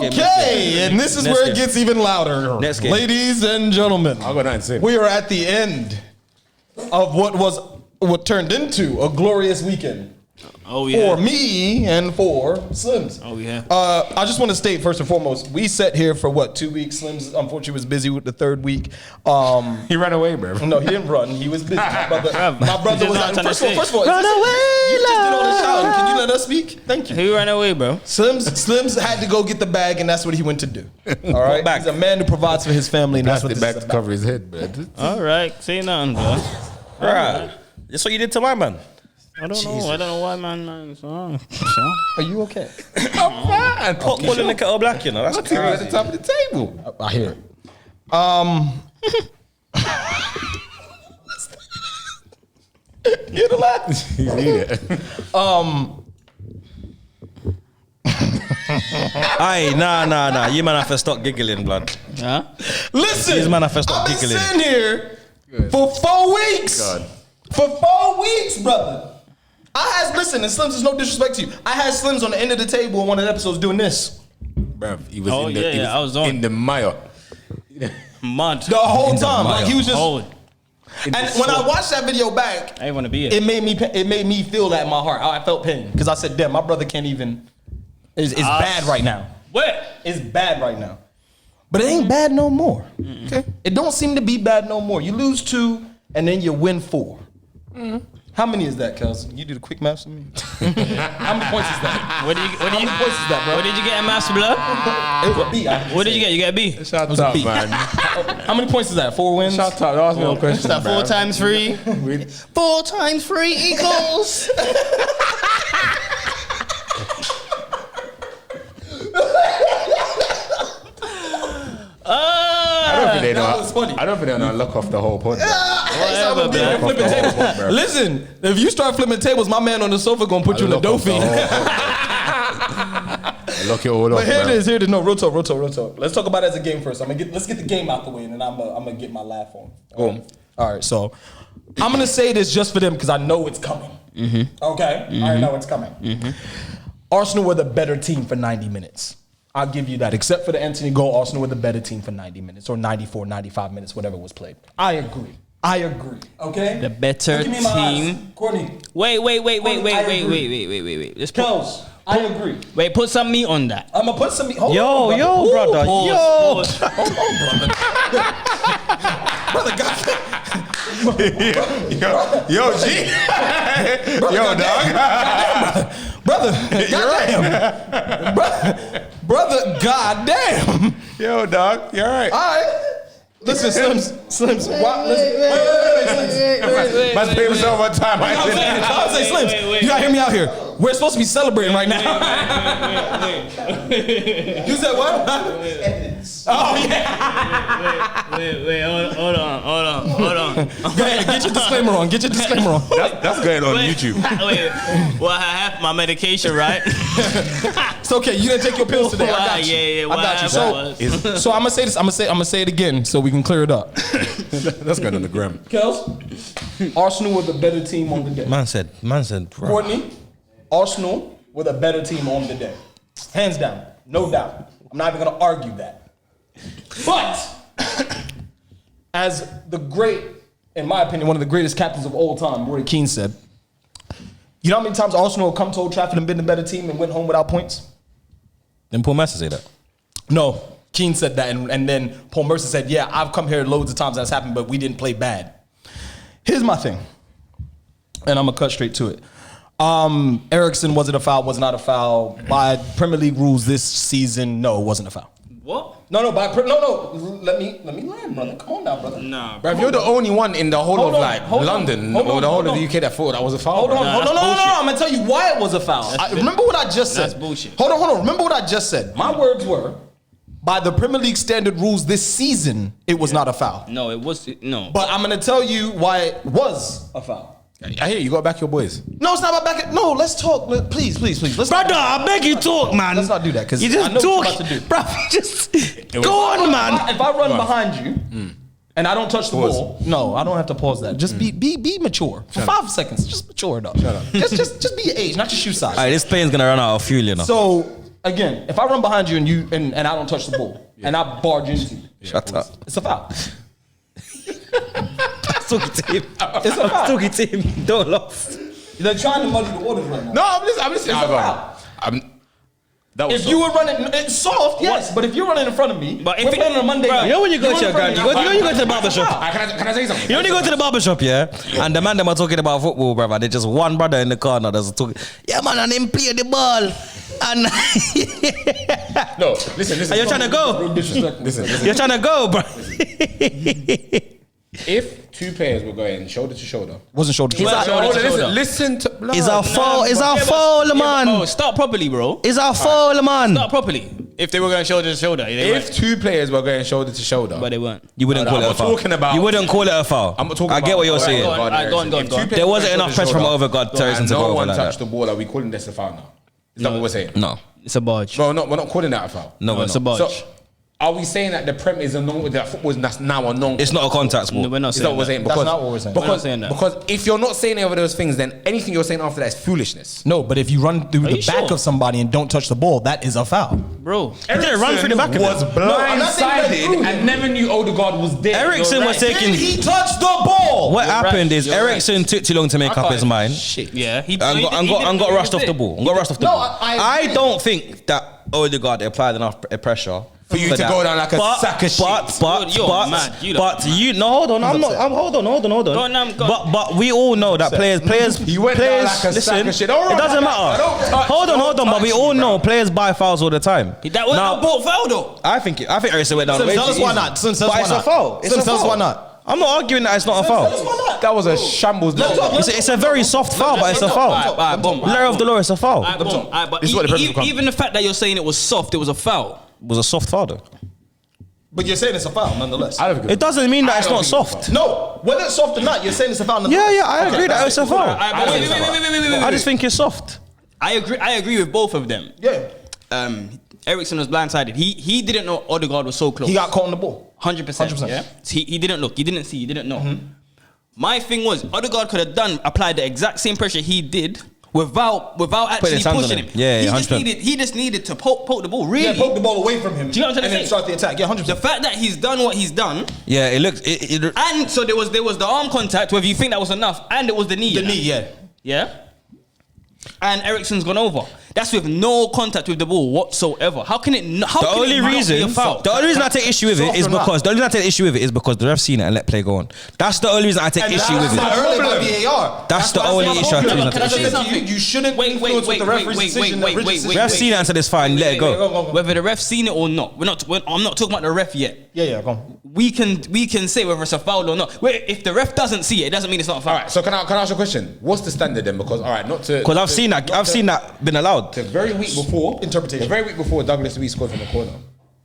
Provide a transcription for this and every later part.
Okay, and this is where it gets even louder. Next game. Ladies and gentlemen, I'll go 9-6. we are at the end of what turned into a glorious weekend. Oh, yeah. For me and for Slims. Oh, yeah. I just want to state first and foremost, we sat here for 2 weeks. Slims unfortunately was busy with the third week. He ran away, bro. No, he didn't run. He was busy. My brother was out. First of all, run away. You just did all the shouting. Can you let us speak? Thank you. Who ran away, bro? Slims had to go get the bag, and that's what he went to do. All right, he's a man who provides for his family, and that's what the this back is to about. cover his head, bro. All right. Say nothing, bro. Right. That's what you did to my man. I don't know. I don't know why, man. Are you okay? I'm fine. Pot pulling the kettle black, you know. That's At the crazy. top of the table. I hear it. You're the last. He's an idiot. Aye, nah. You man have to stop giggling, blood. Huh? Listen, These man have to stop I've been giggling. sitting here for 4 weeks. God. For 4 weeks, brother. Listen, and Slims is no disrespect to you. I had Slims on the end of the table in one of the episodes doing this. Bruv, he was Oh, in the, yeah, he yeah, I was on. in the mire. Mud. The whole time. Like he was just. Hold. And when I watched that video back, I didn't want to be it. it made me feel that in my heart. I felt pain. Because I said, damn, my brother can't even. It's bad right now. What? It's bad right now. But it ain't bad no more. Okay? It don't seem to be bad no more. You lose 2 and then you win 4. How many is that, Kels? You do the quick maths for me. How many points is that? What did you get? bro? What did you get in Master Blood? It was a B. What did you get? You got a B. Shout was a out, beat. man. How many points is that? 4 wins? Shout out. Ask me one question. Is that 4 times 3? 4 times 3 equals. That was funny. I don't think they know lock off the whole pod. Whatever, man. Flipping tables. Listen, if you start flipping tables, my man on the sofa gonna put you in the dough feed. Lock it all off. But here it is. No, real talk. Let's talk about it as a game first. Let's get the game out the way, and then I'm gonna get my laugh on. All right, so I'm gonna say this just for them because I know it's coming. Okay, I know it's coming. Arsenal were the better team for 90 minutes. I'll give you that. Except for the Anthony goal, Arsenal were the better team for 90 minutes or 94, 95 minutes, whatever was played. I agree. Okay? The better Look at me in my team. eyes. Courtney. Wait. Let's put. Kels, I agree. Wait, put some meat on that. I'm gonna put some. Hold Yo, on, yo, brother. Pause. brother, Yo, G. Yo, dog. brother, goddamn, brother, goddamn. Yo, dog. You're right. All right. Listen, Slims. Wait. Man's paying himself one time. I'll say Slims. You gotta hear me out here. We're supposed to be celebrating right now. You said what? Oh yeah. Wait, hold on. Go ahead, get your disclaimer on. That's going on YouTube. Wait. Well, I have my medication, right? It's okay. You didn't take your pills today. I got you. Yeah. I got you. So I'm gonna say this. I'm gonna say it again so we can clear it up. That's going on the gram. Kels, Arsenal were the better team on the day. Man said, bro. Courtney, Arsenal were the better team on the day. Hands down. No doubt. I'm not even going to argue that. But, as the great, in my opinion, one of the greatest captains of all time, Roy Keane said, you know how many times Arsenal have come to Old Trafford and been the better team and went home without points? Didn't Paul Mercer say that? No. Keane said that, and then Paul Mercer said, yeah, I've come here loads of times that's happened, but we didn't play bad. Here's my thing, and I'm going to cut straight to it. Eriksen, was it a foul? Was not a foul. By Premier League rules this season, no, it wasn't a foul. What? No. Let me land, brother. Come on now, brother. Nah. Bro, if you're the only one in the whole Hold of on, London hold or the whole on. of the UK that thought that was a foul. Hold on. that's No. bullshit. I'm gonna tell you why it was a foul. Remember what I just said. That's bullshit. Hold on. Remember what I just said. My words were, by the Premier League standard rules this season, it was not a foul. No, it was no. But I'm gonna tell you why it was a foul. I hear you got back your boys. No, it's not about back. No, let's talk. Please. Let's Brother, I beg you talk, man. Let's not do that because You I just know what talk, you're about to do. bro. Just go on, man. If I run behind you and I don't touch the ball, no, I don't have to pause that. Just be mature for 5 seconds. Just mature it up. Shut up. Just be your age, not your shoe size. Alright, this plane's gonna run out of fuel, you know. So again, if I run behind you and I don't touch the ball and I barge into you, Shut up. it's a foul. Talking to him. It's a foul. Talking to him. Don't laugh. They're trying to muddy the waters right now. No, I'm listening. It's a foul. That was If you were running, it's soft, yes. But if you're running in front of me, But if we're it- playing on a Monday night. You know when you go to your grand, you go to the barber shop. Can I say something? You know when you go to the barber shop, yeah, and the man them are talking about football, brother. There's just one brother in the corner that's talking. Yeah, man, and him play the ball, and No, listen. and you're trying to go. Listen. You're trying to go, bro. If two players were going shoulder to shoulder, Wasn't shoulder to Is that- shoulder. listen to. Is our foul? Is our foul, Oh, man? start properly, bro. Is our foul, man? Start properly. If they were going shoulder to shoulder, they If weren't. two players were going shoulder to shoulder, But they weren't. You wouldn't No, call I'm it a not foul. talking about- You wouldn't call it a foul. I'm not talking I about. get what you're saying. Go on, go on. If two players There wasn't going enough shoulder to pressure from shoulder, Overgod Terrence and to go no over one like touched that. the ball. Are we calling this a foul now? Is that what we're saying? No, It's a barge. Bro, we're not calling that a foul. no, we're it's a not. barge. So, are we saying that the Prem is a non? That football is now a non? It's not a contact sport. No, we're not Is that saying what we're that. saying? That's not what we're saying. Because, We're not saying that. because if you're not saying any of those things, then anything you're saying after that is foolishness. No, but if you run through the you back sure? of somebody and don't touch the ball, that is a foul. Bro. He didn't run through the back of was it. I'm not saying that he threw blindsided him. and never knew Odegaard was there. Ericsson You're was right. taking. He touched the ball. What You're happened right, is you're Ericsson took too long to make up his mind. Shit. Yeah. He And got rushed off the ball. And got rushed off the No, ball. I I agree. don't think that Odegaard applied enough pressure For you to that. go down like a sack of shit. You're mad. You lot But you no, hold on. I'm not. Hold on. Go on, go on. But we all know that players. He went down players. like a sack Listen, of shit. Don't run it doesn't like that. matter. Don't touch- Hold on. don't But we touch all me, know bro. players buy fouls all the time. That was Now, a ball foul though. I think Ericsson went down. Sim, way tell too us why easy. not. Sim, tell us But why it's not. a foul. It's Sim, a tell us foul. why not. I'm not arguing that it's not a foul. That was a shambles. It's a very soft foul, but it's a foul. Alright, boom. Letter of the law, it's a foul. Alright, boom. Alright, but This is what the Premier League even the fact that you're saying it was soft, it was a foul. It was a soft foul though. But you're saying it's a foul nonetheless. I don't think It doesn't mean that it's don't not think it's soft. No, whether it's soft or not, you're saying it's a foul nonetheless. Yeah, I agree that it's a foul. Alright, but wait. I just think it's soft. I agree with both of them. Yeah. Ericsson was blindsided. He didn't know Odegaard was so close. He got caught on the ball. 100%. 100%. Yeah. He didn't look. He didn't see. He didn't know. My thing was Odegaard could have applied the exact same pressure he did without actually his hands on pushing him. him. Yeah, he 100%. just needed to poke the ball. Really. Yeah, poke the ball away from him. Do you know what I'm trying to and then say? start the attack. Yeah, 100%. The fact that he's done what he's done, Yeah, it looks. and so there was the arm contact. Whether you think that was enough, and it was the knee. The knee, yeah. Yeah. And Ericsson's gone over. That's with no contact with the ball whatsoever. How can it? How The can only it not be a reason, foul? I take issue with it is because the ref seen it and let play go on. That's the only reason I take issue with That's it. not early by VAR. That's the why I only said issue I I'm take open. with Can I it. just say Something. you shouldn't influence with the referee's decision. Ref seen it and said it's fine, let it go. Whether the ref seen it or not, I'm not talking about the ref yet. Yeah, go on. We can say whether it's a foul or not. If the ref doesn't see it, it doesn't mean it's not a foul. All right, so can I ask you a question? What's the standard then? Because Because I've seen that been allowed. The very week before, Interpretation. The very week before, Douglas Luiz scored from the corner,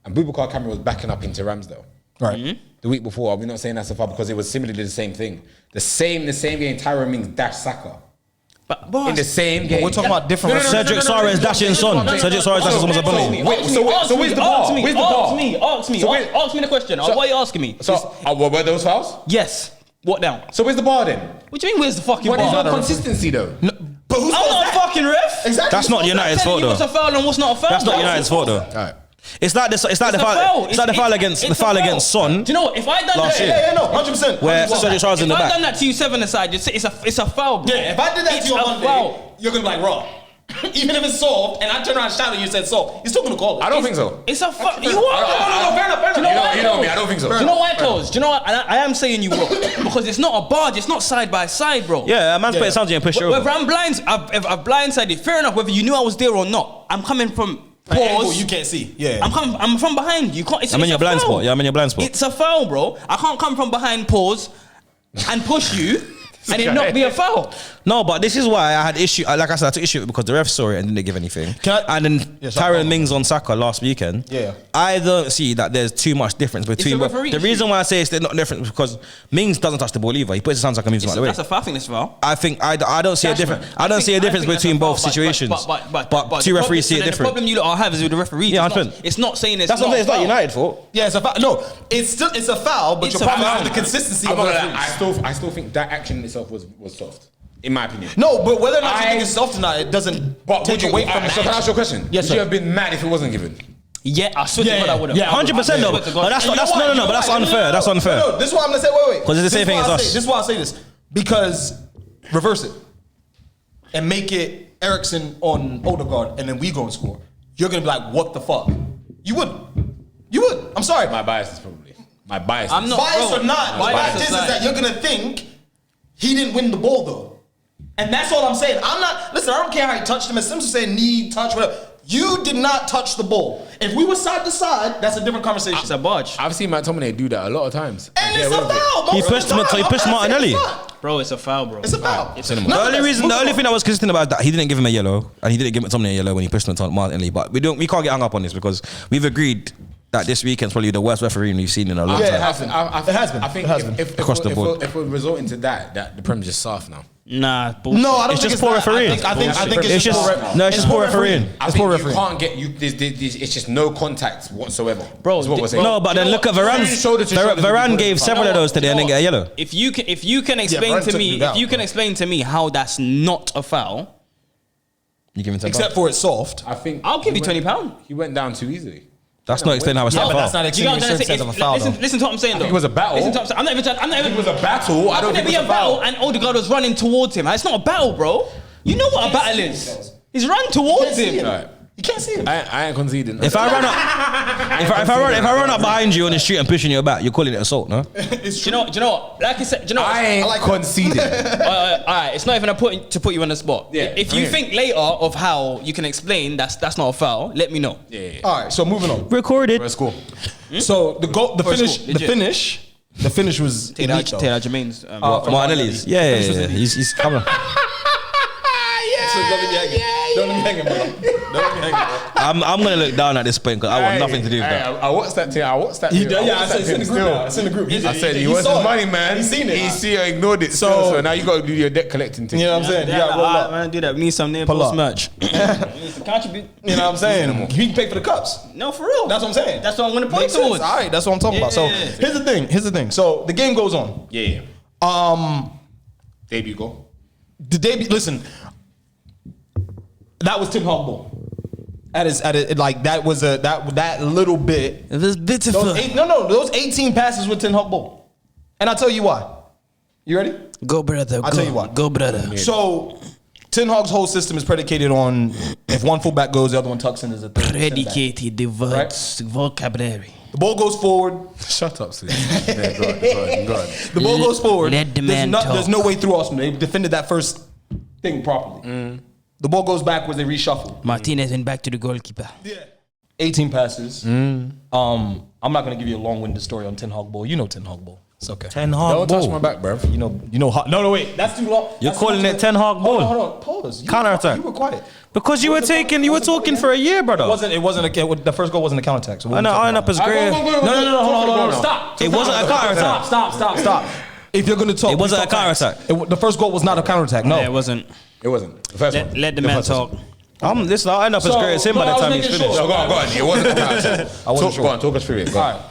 and Boubacar Kamara was backing up into Ramsdale. Right. The week before, are we not saying that's a foul because it was similarly the same thing? The same game. Tyrone Mings dashed Saka But boss, in the same game. We're talking about different refs. Cedric Suarez dashing Son. Cedric Suarez dashing Son was a penalty. So where's the bar? Where's the bar? Ask me the question. So- What are you asking me? So were those fouls? Yes. What now? So where's the bar then? What do you mean? Where's the fucking What is bar? no consistency though? But who's I'm not a fucking ref. Exactly. That's not United's fault What's a though. foul and what's not a foul? That's not United's fault though. Alright. It's like the It's a foul. foul. It's like the foul against Son. Do you know what? If I done Last that, year. Yeah, no, 100%. Where 100%. Cedric Suarez in the if I back. done that to you 7-aside, you'd say it's a foul. Bro. Yeah, if I did that It's to you a on Monday, foul. you're gonna be like, raw. Even if it's solved, and I turn around and shout at you and said solved, you're still gonna call it. I don't think so. It's a foul. You No, fair enough. Do you know why? You know me. I don't think so. Do you know why, Close? Do you know what? I am saying you wrong because it's not a barge. It's not side by side, bro. Yeah, a man's putting something and push you Whether over. I'm blind, I've blindsided. Fair enough. Whether you knew I was there or not, I'm coming from An angle pause. you can't see. Yeah. I'm from behind. You can't. I'm in it's your a blind foul. spot. Yeah, I'm in your blind spot. It's a foul, bro. I can't come from behind, pause, and push you, and it not be a foul. No, but this is why I had issue. Like I said, I took issue because the ref saw it and didn't give anything. And then Yeah, sorry. Tyrone Mings on Saka last weekend. Yeah. I don't see that there's too much difference between. a referee The reason why I say it's not different is because Mings doesn't touch the ball either. He puts his hands like and moves him out of the way. That's a foul. I think that's a foul. I think I don't see a difference. I don't see a difference between both situations. But two referees see it The different. problem you all have is with the referee. Yeah, It's 100%. not- It's not saying it's That's what I'm saying. It's not a foul. United fault. Yeah, it's a foul. No, it's a foul, but It's your a problem foul. is the consistency I'm of not the gonna lie, referees. I still think that action in itself was soft. In my opinion. No, but whether or not you think it's soft or not, it doesn't take away from the So can I ask you a question? Yes, Would sir. you have been mad if it wasn't given? Yeah, I swear to God, I would have. Yeah, 100% though. But that's no, but that's unfair. That's unfair. No, this is why I'm gonna say. Wait. Because it's the same thing as us. This is why I say this. Because reverse it and make it Eriksson on Odegaard, and then we go and score. You're gonna be like, what the fuck? You would. I'm sorry. My bias is probably. My bias. I'm not Bias bro, or not, the fact is that you're gonna think he didn't win the ball though, and that's all I'm saying. I'm not. Listen, I don't care how he touched him. As Simpson saying knee touch, whatever. You did not touch the ball. If we were side to side, that's a different conversation. It's a barge. I've seen McTominay do that a lot of times. And it's a foul. He pushed him. He pushed Martinelli. Bro, it's a foul, bro. It's a foul. The only thing that was consistent about that, he didn't give him a yellow, and he didn't give McTominay a yellow when he pushed him to Martinelli. But we can't get hung up on this because we've agreed that this weekend's probably the worst refereeing we've seen in a long Yeah, time. it has been. It has been. I think It has been. if Across the board. If we're resorting to that the Prem's just soft now. Nah, bullshit. No, I don't It's think just poor that. refereeing. I think It's just poor refereeing. I think you can't get you. It's just no contact whatsoever. Bro, is what we're saying. No, but then look at Varane's. Shoulder to shoulder, Varane you gave put it several of those today and didn't get a yellow. If you can explain Varane to took me, you down, if you can bro. explain to me how that's not a foul, You give him 10 Except for it's soft. I think I'll give you he went- £20. He went down too easily. That's not explaining how it's not a foul. Do you know what I'm saying? of a foul. Listen to what I'm saying though. it was a battle. Listen to what I'm saying. I'm not even. It was a battle. I don't think It it be was a battle, and Odegaard was running towards him. It's not a battle, bro. You know what a battle is. He's run towards him. Right. You can't see him. I ain't conceding. If I run up behind you on the street and pushing your back, you're calling it assault, no? Do you know what? Like I said, do you know what? I ain't conceding. All right, it's not even to put you on the spot. Yeah. If you think later of how you can explain that's not a foul, let me know. Yeah. All right, so moving on. Recorded. Let's go. So the Legit. finish was Take elite, that though. Jermaine's. Martinelli's. Yeah. He's coming. So don't let me hang it. Don't let me hang it, bro. Don't let me hang it, bro. I'm gonna look down at this point because I want nothing to do with that. I watched that thing. I said it's in the group now. It's in the group. I said he wants his saw it. money, man. He's seen it. He see it, ignored it. So now you got to do your debt collecting thing. You know what I'm saying? You got to roll up. Man, do that. We need some near Pull post up. merch. We need to contribute. You know what I'm saying? He can pay for the cups. No, for real. That's what I'm saying. That's what I'm gonna point Makes sense. towards. All right, that's what I'm talking about. So Yeah. here's the thing. So the game goes on. Yeah. Debut goal. The debut. Listen, that was Tim Hogg ball. Like that was that little bit. It was beautiful. Those 18 passes were Tim Hogg ball, and I'll tell you why. You ready? Go, brother. I'll tell you what. Go, brother. So Ten Hag's whole system is predicated on if one fullback goes, the other one tucks in as a third. Predicated the vocabulary. The ball goes forward. Shut up, sis. Yeah, go on. The ball goes forward. Let the man talk. There's no way through Arsenal. They defended that first thing properly. The ball goes backwards. They reshuffle. Martinez went back to the goalkeeper. 18 passes. I'm not gonna give you a long-winded story on Ten Hag ball. You know Ten Hag ball. It's okay. Ten Hag Don't touch my ball. back, bruv. You know. No, wait. That's too long. You're That's calling too it much. Ten Hag ball? Hold on. Pause. Counter-attack. You were quiet. Because you were talking for a year, brother. It wasn't the first goal wasn't a counter attack. So I know, iron up is great. No, hold on. Stop. It wasn't a counter-attack. Stop. If you're gonna talk, It wasn't we a talk facts. counter-attack. The first goal was not a counter attack. No, Yeah, it wasn't. It wasn't. The first one. Let the man first one. talk. Listen, I'll end up as So, great as him no, by I the was time he's making finished. sure. Go on. It wasn't a counter. I wasn't sure. Go on, talk us through it. Go All on. right.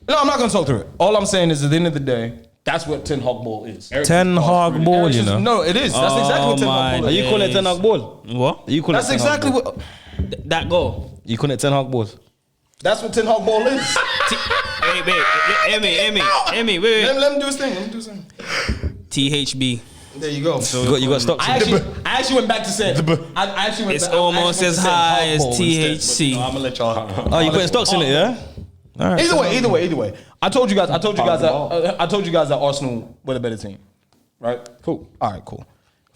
No, I'm not gonna talk through it. All I'm saying is, at the end of the day, that's what Ten Hag ball is. Ten Hag ball, you know. No, it is. That's exactly what Ten Hag ball Are is. you calling it Ten Hag ball? What? Are you calling That's it Ten Hag exactly ball? what. That goal. You calling it Ten Hag balls? That's what Ten Hag ball is. Amy, wait. Let him do his thing. THB. There you go. You got stocks in I actually went back to saying. I actually went It's back- I almost actually as went to saying high Hag as ball instead, THC. but, I'm gonna let y'all. Oh, you putting stocks in it, yeah? All right. Either way. I told you guys that Arsenal were the better team, right? Cool. All right, cool.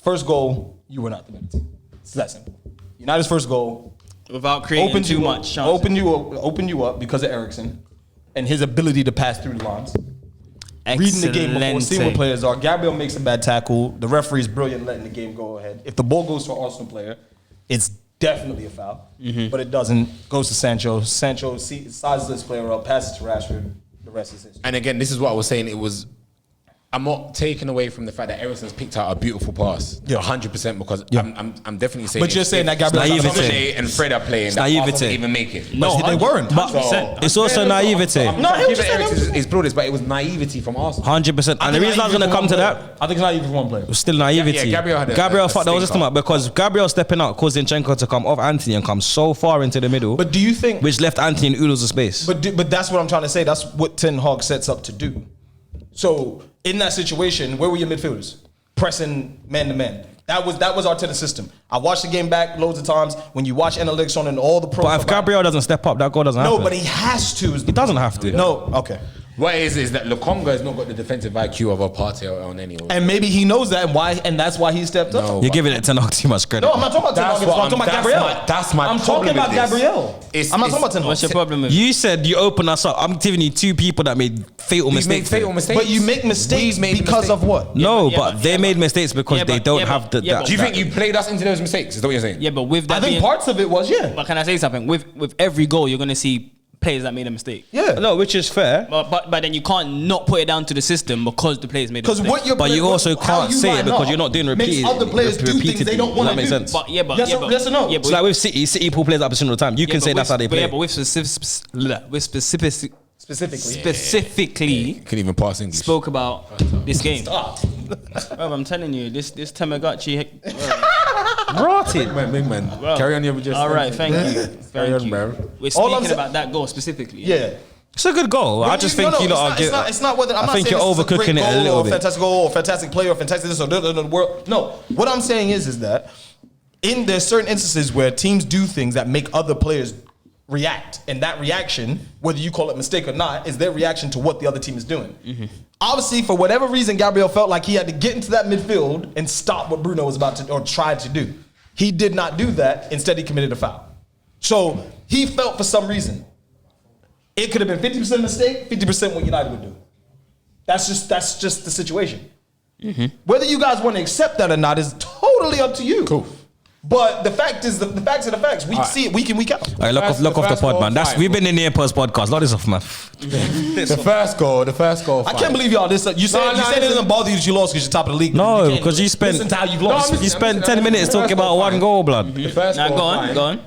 First goal, you were not the better team. It's that simple. United's first goal Without creating opened too you much. up, opened you up because of Eriksson and his ability to pass through the lines. Reading the game before seeing what players are. Gabriel makes a bad tackle. The referee's brilliant letting the game go ahead. If the ball goes to an Arsenal player, it's definitely a foul. But it doesn't. Goes to Sancho. Sancho sizes this player up, passes to Rashford. The rest is history. And again, this is what I was saying. It was. I'm not taking away from the fact that Eriksen's picked out a beautiful pass. Yeah. 100% because Yeah. I'm definitely saying. But you're saying that Gabriel Naivety and Fred are playing. That naivety. pass won't even make it. No, they weren't. But it's also naivety. I'm No, trying it to was give just Eriksen his plaudits, but it was naivety from Arsenal. 100%. And the reason I was going to come to that, I think it's not even one player. was still naivety. Yeah, Gabriel had a fucked. That was just stinker. about because Gabriel stepping out caused Zinchenko to come off Anthony and come so far into the middle, But do you think? which left Anthony in oodles of space. But that's what I'm trying to say. That's what Ten Hag sets up to do. So in that situation, where were your midfielders? Pressing man to man. That was Arteta's system. I watched the game back loads of times. When you watch analytics on and all the pros. But if Gabriel doesn't step up, that goal doesn't happen. no, but he has to. He doesn't have to. No, okay. What it is that Lokonga has not got the defensive IQ of a Partey or on anyone. And maybe he knows that, and that's why he stepped up. No. You're giving it Ten Hag too much credit. No, I'm not talking about Ten That's Hag. what I'm talking about that's Gabriel. that's my I'm problem talking about with this. Gabriel. I'm not talking about Ten Hag. What's your problem with? You said you open us up. I'm giving you two people that made fatal We've made mistakes. fatal mistakes. But you make mistakes We've made because mistakes. of what? No, Yeah, but but- they yeah, made but- mistakes because yeah, they but- don't yeah, have but- the. yeah, that- but- Do you think you played us into those mistakes? Is that what you're saying? Yeah, but with that I think being, parts of it was, yeah. But can I say something? With every goal, you're gonna see players that made a mistake. Yeah. No, which is fair. But then you can't not put it down to the system because the players made a Because mistake. what you're But you also how can't you say it line because up you're not doing makes repeated- other players do things they repeatedly. don't want Does that to make do. sense? But yes Yes or no? Yeah, It's like with City pull players out of position all the time. You can say that's how they play. Yeah, but with specifically Couldn't even pass English. spoke about this game. Bro, I'm telling you, this Tamagotchi. Rotted. Big man. Carry on your just. All right, thank you. Carry Thank on, you. bro. We're All I'm speaking sa- about that goal specifically. Yeah. It's a good goal. I just think you lot are getting. It's not whether I'm I not think saying you're this is a great overcooking it a goal little or bit. fantastic goal or fantastic player or fantastic this or the world. No, what I'm saying is that there's certain instances where teams do things that make other players react, and that reaction, whether you call it mistake or not, is their reaction to what the other team is doing. Obviously, for whatever reason, Gabriel felt like he had to get into that midfield and stop what Bruno was about to or tried to do. He did not do that. Instead, he committed a foul. So he felt for some reason it could have been 50% mistake, 50% what United would do. That's just the situation. Whether you guys want to accept that or not is totally up to you. Cool. But the fact is, the facts are the facts. We see it week in, week out. All right, look off the first pod, goal, man. We've been in the Post podcast. Lot this off, man. The first goal. I can't believe y'all this. You said it doesn't bother you that you lost because you're top of the league. No, You can't because you spent listen to how you've lost. No, you spent I'm 10 minutes listening. talking about one goal, blood. The first Now goal. go on, fine. go on.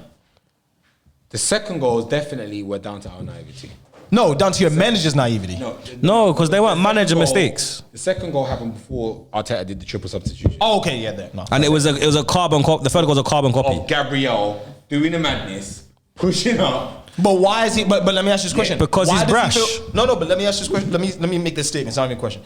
The second goal definitely were down to our naivety. No, down to your manager's naivety. No, because they weren't The second manager goal- mistakes. The second goal happened before Arteta did the triple substitution. Oh, okay, yeah, there. No. And it was a carbon copy. The third goal was a carbon copy. Of Gabriel doing the madness, pushing up. But why is he? But let me ask you this question. because Why he's does he brash. No, but let me ask you this question. Let me make this statement. It's not even a question.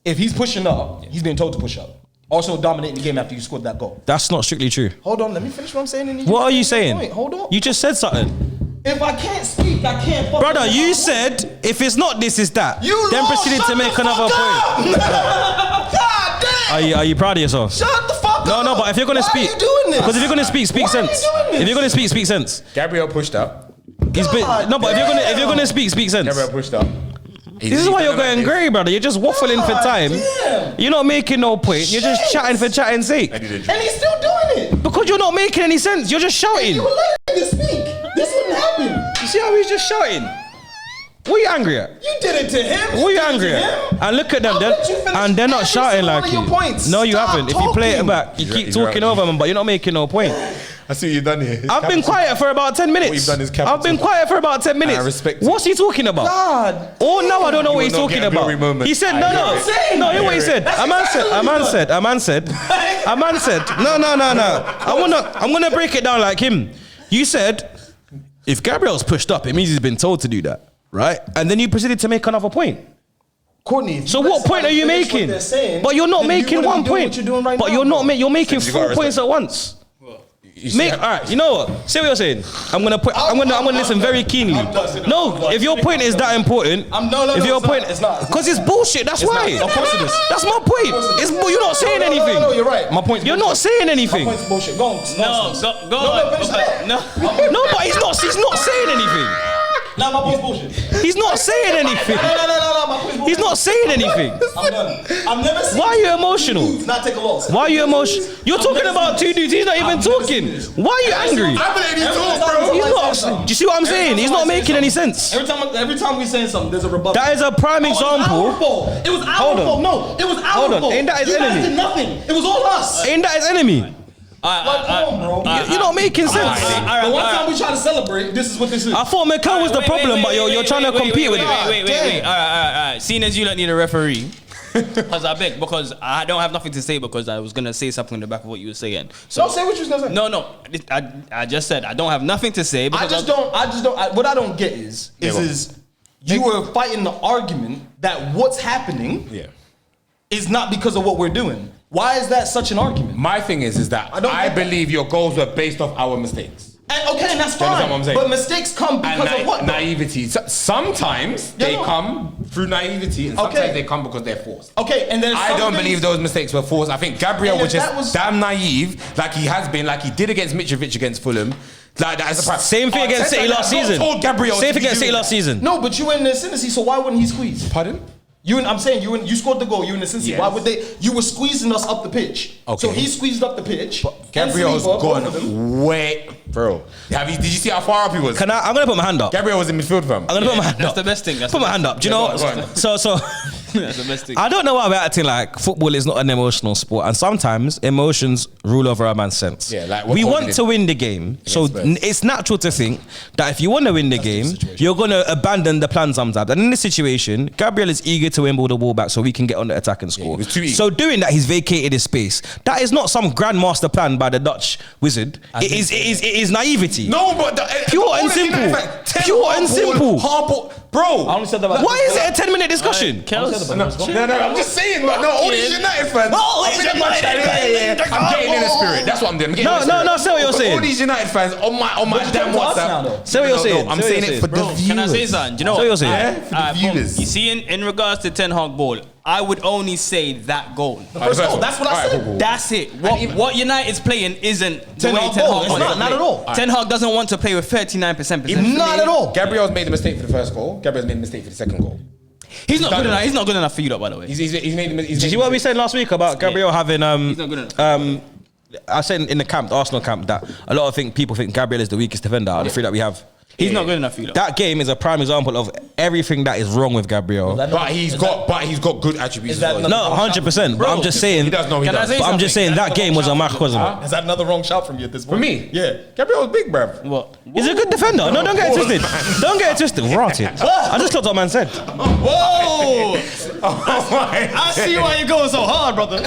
If he's pushing up, he's being told to push up. Also dominating the game after you scored that goal. That's not strictly true. Hold on, let me finish what I'm saying. And then What are you make your saying? point. Hold on. You just said something. If I can't speak, I can't. fucking Brother, talk. you said if it's not this, it's that. You then lost, proceeded shut to make the another fuck point. up. God damn. Are you proud of yourself? Shut the fuck up. No, but if you're gonna Why speak, are you doing this? because if you're gonna speak, speak Why are you sense. doing this? If you're gonna speak sense. Gabriel pushed up. He's been no, but if you're gonna speak sense. Gabriel pushed up. This is why you're going grey, brother. You're just waffling for time. damn. You're not making no point. You're just chatting for chatting's sake. And he's still doing it. Because you're not making any sense. You're just shouting. You were letting him speak. This wouldn't happen. You see how he's just shouting? What are you angry at? You did it to him. What are you did it angry to at? him. And look at them, I'll let you finish and they're not every shouting single like one of you. your points. No, you Stop haven't. If you play it talking. back, you keep He's talking right. over them, but you're not making no point. I see what you've done here. I've been quiet for about 10 minutes. What you've done is capital. I've been quiet for about 10 minutes. I respect it. What's he talking about? God. Oh no, I don't know You what he's will not talking get a glory about. moment. He said I no, hear no. it. No, hear what he said. A man said. No. I'm gonna break it down like him. You said if Gabriel's pushed up, it means he's been told to do that, right? And then you proceeded to make another point. Courtney, if So you let what point are somebody you finish what making? they're saying, But you're not then you making wouldn't one be doing point. what you're doing right But now, you're not bro. you're making You 4 gotta points respect. at once. You see Make, how- all right, you know what? Say what you're saying. I'm gonna listen very keenly. No, if your point is that important, if your point, it's not. because it's bullshit. That's why. Of course it is. That's my point. It's you're not saying anything. No, you're right. My point's You're not bullshit. saying My anything. point's bullshit. Go on. No, nonsense. go on. finish that. No. No, but he's not saying anything. Nah, my point's bullshit. He's not saying anything. No, my point's bullshit. He's not saying anything. I'm done. I've never seen Why are you emotional? two dudes not take a loss. Why are you emotional? You're talking about two dudes. He's not even talking. Why are you angry? I believe you talk, bro. He's not. Do you see what I'm saying? He's not making any sense. Every time we saying something, there's a rebuttal. That is a prime example. It was our fault. No, it was our Hold on. fault. Ain't that his You guys enemy? did nothing. It was all us. Ain't that his enemy? Like, come on, bro. You're not making sense. The one time we try to celebrate, this is what this is. I thought McCall was the problem, but you're trying to compete with it. Wait. All right. Seeing as you don't need a referee, because I don't have nothing to say because I was gonna say something in the back of what you were saying. So Don't say what you was gonna say. no. I just said I don't have nothing to say. I just don't. What I don't get is you were fighting the argument that what's happening is not because of what we're doing. Why is that such an argument? My thing is that I believe your goals were based off our mistakes. And that's Do you understand fine. what I'm saying? But mistakes come because of what? though? Naivety. Sometimes they come through naivety, and sometimes they come because they're forced. Okay, and then I don't believe those mistakes were forced. I think Gabriel was just damn naive, like he has been, like he did against Mitrovic against Fulham. Like that is a surprise. Same thing against City last season. Same thing against City last season. No, but you were in the ascendancy, so why wouldn't he squeeze? Pardon? I'm saying you scored the goal. You in the ascendancy. Yes. Why would they? You were squeezing us up the pitch. Okay. So he squeezed up the pitch. Gabriel's and Saliba, both of them. gone way, bro. Did you see how far up he was? I'm gonna put my hand up. Gabriel was in midfield, fam. I'm gonna put my hand That's up. the best thing. Put my hand up. Do you know what? go on. So That's the best thing. I don't know why we're acting like football is not an emotional sport, and sometimes emotions rule over a man's sense. Yeah, like what we Cody want did. to win the game, so Spurs. it's natural to think that if you want to win the game, you're gonna abandon the plan sometimes. And in this situation, Gabriel is eager to win the ball back so we can get on the attack and score. he was too eager. So doing that, he's vacated his space. That is not some grandmaster plan by the Dutch wizard. It is naivety. No, but Pure and simple. Pure and simple. Hardball, bro. I only said that about Why is it a 10-minute discussion? No, I'm just saying, but no, all these United fans. I'm getting in the spirit. That's what I'm doing. No, say what you're saying. All these United fans on my damn WhatsApp. Say what you're saying. I'm Say what saying you're it for the viewers. Can I say something? Do you know So what? you're saying? Yeah, for the Alright, boom. viewers. You see, in regards to Ten Hag ball, I would only say that goal. First goal. That's what I said. Cool. That's it. What United's playing isn't the Ten way Hag Ten ball. Hag It's wants not, to not play. at all. Ten Hag doesn't want to play with 39% possession. Not at all. Gabriel's made a mistake for the first goal. Gabriel's made a mistake for the second goal. He's not done good it. enough. He's not good enough for you, though, by the way. He's made. Did you see what we said last week about Gabriel having He's not good enough. I said in the camp, the Arsenal camp, that a lot of people think Gabriel is the weakest defender out of the three that we have. He's not good enough for you, though. That game is a prime example of everything that is wrong with Gabriel. But he's got good attributes. Is that as well. No, 100%. But I'm just saying. He does know he Can I does. say But I'm just saying that game was a microcosm. Is that another wrong shout from you at this point? For me, Yeah. Gabriel's big, bruv. What? He's a good defender. No, don't get it twisted. Don't get it twisted. Rotted. I just clocked what man said. Whoa! I see why you're going so hard, brother.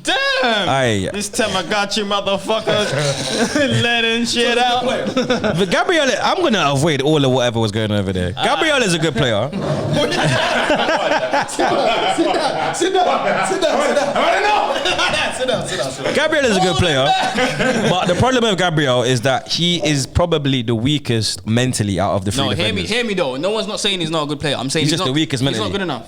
Damn. Aye. This time I got you, motherfucker. Letting shit out. But Gabriel, I'm going to avoid all of whatever was going on over there. Gabriel is a good player. Sit down. Gabriel is a good player. But the problem with Gabriel is that he is probably the weakest mentally out of the three No, defenders. hear me though. No one's not saying he's not a good player. I'm saying He's he's just not, the weakest He's mentally. not good enough.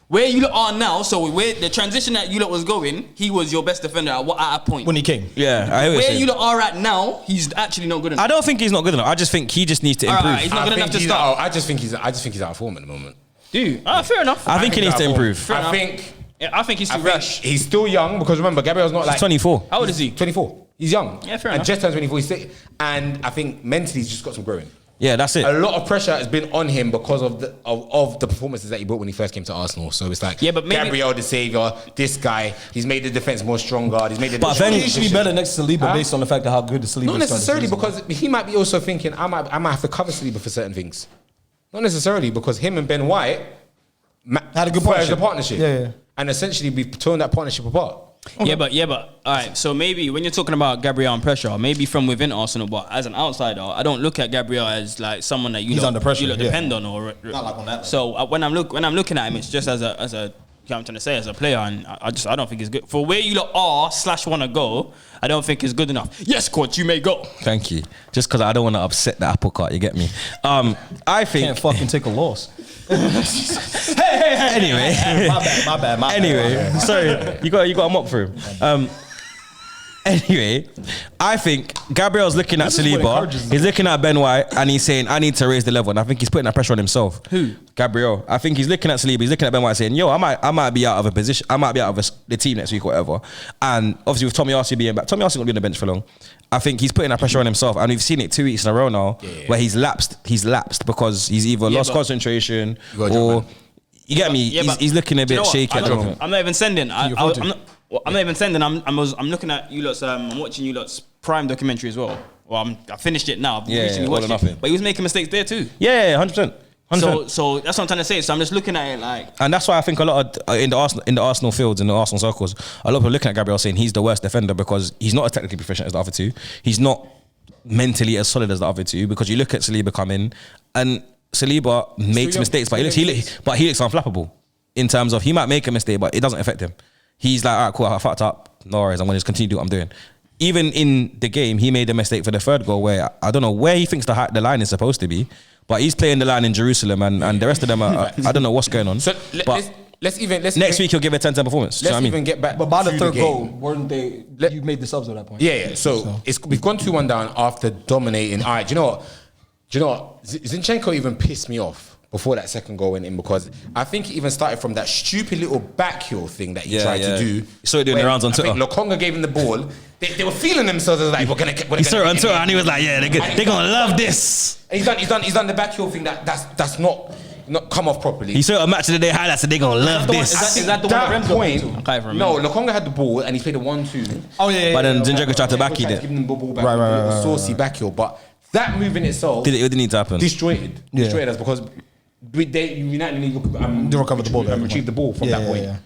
Where you lot are now, so where the transition that you lot was going, he was your best defender at a point. When he came. Yeah, I hear what you're Where saying. you lot are at now, he's actually not good enough. I don't think he's not good enough. I just think he just needs to improve. Alright, he's not good enough to start. I just think he's out of form at the moment. Dude, fair enough. I think he needs to improve. Fair enough. I think he's too rash. He's still young because remember Gabriel's not like 24. How old is he? 24. He's young. Yeah, fair and enough. just turned 24. And I think mentally he's just got some growing. Yeah, that's it. A lot of pressure has been on him because of the performances that he brought when he first came to Arsenal. So it's like, Yeah, but maybe- Gabriel the savior, this guy, he's made the defense more stronger. He's made the But defense then- He should be better next to Saliba based on the fact of how good the Saliba Not is. necessarily because he might be also thinking I might have to cover Saliba for certain things. Not necessarily because him and Ben White Had a good partnership. Yeah. And essentially we've torn that partnership apart. Yeah, but all right. So maybe when you're talking about Gabriel and pressure, maybe from within Arsenal, but as an outsider, I don't look at Gabriel as like someone that He's under pressure, you lot yeah. depend on or Not like on that So when I'm looking at him, it's just as a you know what I'm trying to say, as a player, and I don't think he's good for where you lot are / want to go. I don't think it's good enough. Yes, coach, you may go. Thank you. Just because I don't want to upset the apple cart, you get me? I think. Can't fucking take a loss. Anyway. My bad. Anyway, sorry, you got a mop for him. Anyway, I think Gabriel's looking at This is what Saliba. encourages them. He's looking at Ben White and he's saying, I need to raise the level. And I think he's putting that pressure on himself. Who? Gabriel. I think he's looking at Saliba. He's looking at Ben White saying, yo, I might be out of a position. I might be out of the team next week or whatever. And obviously with Tommy Arce being back, Tommy Arce won't be on the bench for long. I think he's putting that pressure on himself. And we've seen it 2 weeks in a row now where he's lapsed. He's lapsed because he's either lost concentration or... You get me? Yeah, he's looking a bit shaky at the moment. I'm not even sending. I'm not even sending. I'm looking at you lot's. I'm watching you lot's Prime documentary as well. Well, I finished it now. I've recently watched it. But he was making mistakes there too. Yeah, 100%. So that's what I'm trying to say. So I'm just looking at it like, and that's why I think a lot of in the Arsenal fields, in the Arsenal circles, a lot of people are looking at Gabriel saying he's the worst defender because he's not as technically proficient as the other two. He's not mentally as solid as the other two because you look at Saliba come in and Saliba makes mistakes, but he looks unflappable in terms of he might make a mistake, but it doesn't affect him. He's like, all right, cool, I fucked up. No worries, I'm gonna just continue to do what I'm doing. Even in the game, he made a mistake for the third goal where I don't know where he thinks the line is supposed to be, but he's playing the line in Jerusalem and the rest of them are, I don't know what's going on. So let's next week he'll give a 10-10 performance. Let's even get back. But by the to third game. goal, weren't they? You made the subs at that point. Yeah. So we've gone 2-1 down after dominating. All right, do you know what? Zinchenko even pissed me off before that second goal went in because I think he even started from that stupid little back heel thing that he tried to do. So he doing the rounds on Twitter. I think Lokonga gave him the ball. They were feeling themselves as like we're gonna. He saw it on Twitter and he was like, yeah, they're gonna love this. And he's done the back heel thing that's not come off properly. He saw a match of the day highlights and they're gonna love this. Is that the one that Rem's got? No, Lokonga had the ball and he played a 1-2. Oh yeah. But then Zinchenko tried to back heel it. Give him the ball back. Right. Saucy back heel, but that move in itself it didn't need to happen. Destroyed us because United need to recover the ball, retrieve the ball from that point. Yeah.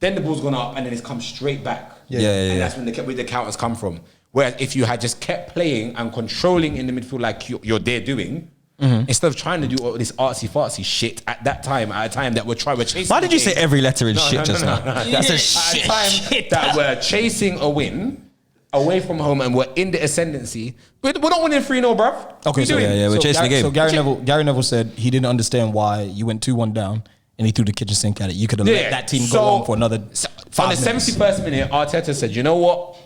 Then the ball's gone up and then it's come straight back. And that's when the counters come from. Whereas if you had just kept playing and controlling in the midfield like you're there doing, instead of trying to do all this artsy-fartsy shit at that time, at a time that we're chasing. Why did you say every letter in shit just now? That's a shit. At a time that we're chasing a win away from home and we're in the ascendancy, but we're not winning 3-0, bruv. Okay, so we're chasing the game. So Gary Neville said he didn't understand why you went 2-1 down and he threw the kitchen sink at it. You could have let that team go on for another 5 minutes. On the 71st minute, Arteta said, you know what?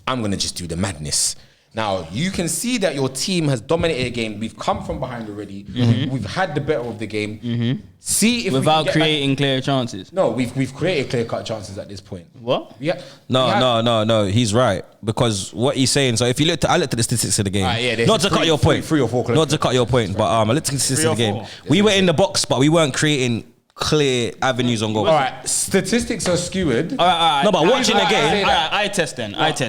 I'm going to just do the madness. Now, you can see that your team has dominated a game. We've come from behind already. We've had the better of the game. See if without we can creating clear chances. No, we've created clear-cut chances at this point. What? Yeah. No. He's right because what he's saying. So if you I looked at the statistics of the game. Not to cut your point. 3 or 4 close. Not to cut your point, but I looked at the statistics of the game. We were in the box, but we weren't creating clear avenues on goal. All right, statistics are skewed. All right. No, but watching the game, I test.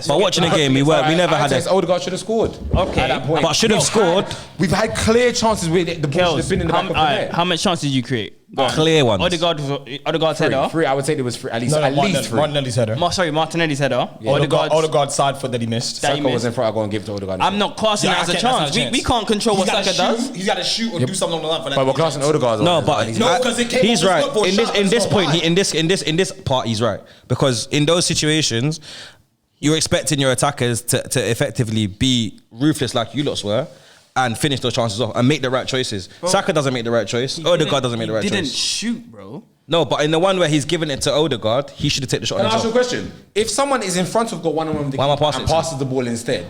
But watching the game, we never had a. Odegaard should have scored. Okay, at that point. But should have scored. We've had clear chances where the ball should have been in the back of the net. How much chances did you create? Clear ones. Odegaard's header. 3. I would say there was 3. At least 3. Martinelli's header. Martinelli's header. Odegaard's side foot that he missed. Saka was in front. I'm going to give it to Odegaard. I'm not classing that as a chance. We can't control what Saka does. He's got to shoot or do something on the line for that. But we're classing Odegaard. No, but he's right. In this point, in this part, he's right because in those situations, you're expecting your attackers to effectively be ruthless like you lots were. And finish those chances off and make the right choices. Bro, Saka doesn't make the right choice. Odegaard doesn't make the right choice. He didn't shoot, bro. No, but in the one where he's giving it to Odegaard, he should have taken the shot. Can I ask you a question? If someone is in front of goal, one-on-one with the keeper and passes the ball instead,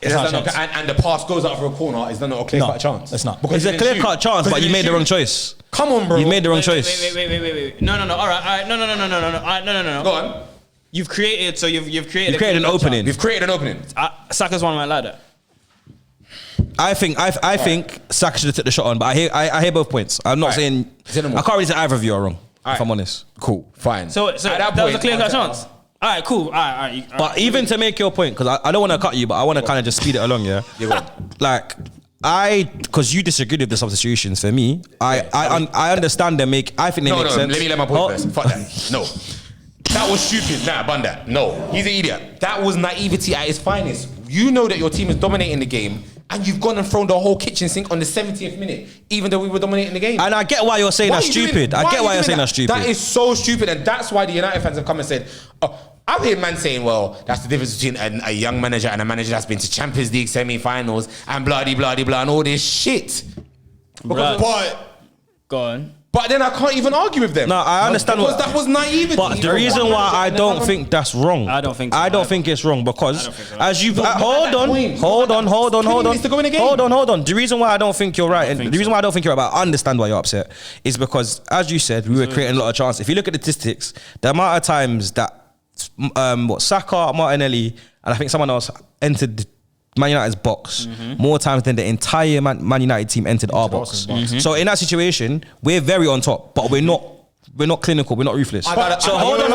and the pass goes out for a corner, is that not a clear-cut chance? It's not. It's a clear-cut chance, but you made the wrong choice. Come on, bro. You made the wrong choice. Wait. No. All right. No. Go on. You've created an opening. We've created an opening. Saka's one went like that. I think Saka should have took the shot on, but I hear both points. I'm not saying I can't really say either of you are wrong. If I'm honest. Cool, fine. So that was a clear-cut chance. All right, cool. All right. But even to make your point, because I don't want to cut you, but I want to kind of just speed it along. Yeah. Like because you disagreed with the substitutions. For me, I understand them. I think they make sense. Let me let my point first. Fuck that. No. That was stupid. Nah, bun that. No, he's an idiot. That was naivety at its finest. You know that your team is dominating the game, and you've gone and thrown the whole kitchen sink on the 70th minute, even though we were dominating the game. And I get why you're saying that's stupid. I get why you're saying that's stupid. That is so stupid, and that's why the United fans have come and said, I've heard man saying, well, that's the difference between a young manager and a manager that's been to Champions League semi-finals and blah, and all this shit. But go on. But then I can't even argue with them. No, I understand because that was naivety. But the reason why I don't think that's wrong. I don't think so. I don't think it's wrong because as you've hold on. minutes to go in the game. Hold on. The reason why I don't think you're right, and the reason why I don't think you're right, but I understand why you're upset, is because as you said, we were creating a lot of chances. If you look at the statistics, the amount of times that Saka, Martinelli, and I think someone else entered Man United's box more times than the entire Man United team entered our box. So in that situation, we're very on top, but we're not clinical, we're not ruthless. So hold on.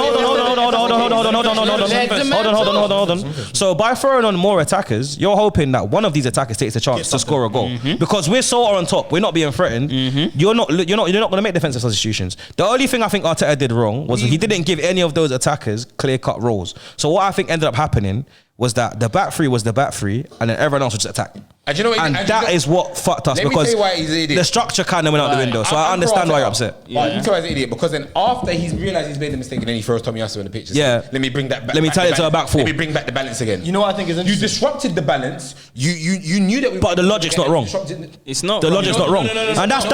So by throwing on more attackers, you're hoping that one of these attackers takes a chance to score a goal. Because we're so on top, we're not being threatened. You're not going to make defensive substitutions. The only thing I think Arteta did wrong was he didn't give any of those attackers clear-cut roles. So what I think ended up happening was that the back three was the back three, and then everyone else would just attack. And you know what? And that is what fucked us because the structure kind of went out the window. So I understand why you're upset. Yeah. You tell us an idiot because then after he's realised he's made the mistake and then he throws Tomiyasu in the picture. Yeah. Let me bring that back. Let me tell it to a back four. Let me bring back the balance again. You know what I think is interesting? You disrupted the balance. You knew that. But the logic's not wrong. It's not. The logic's not wrong. And that's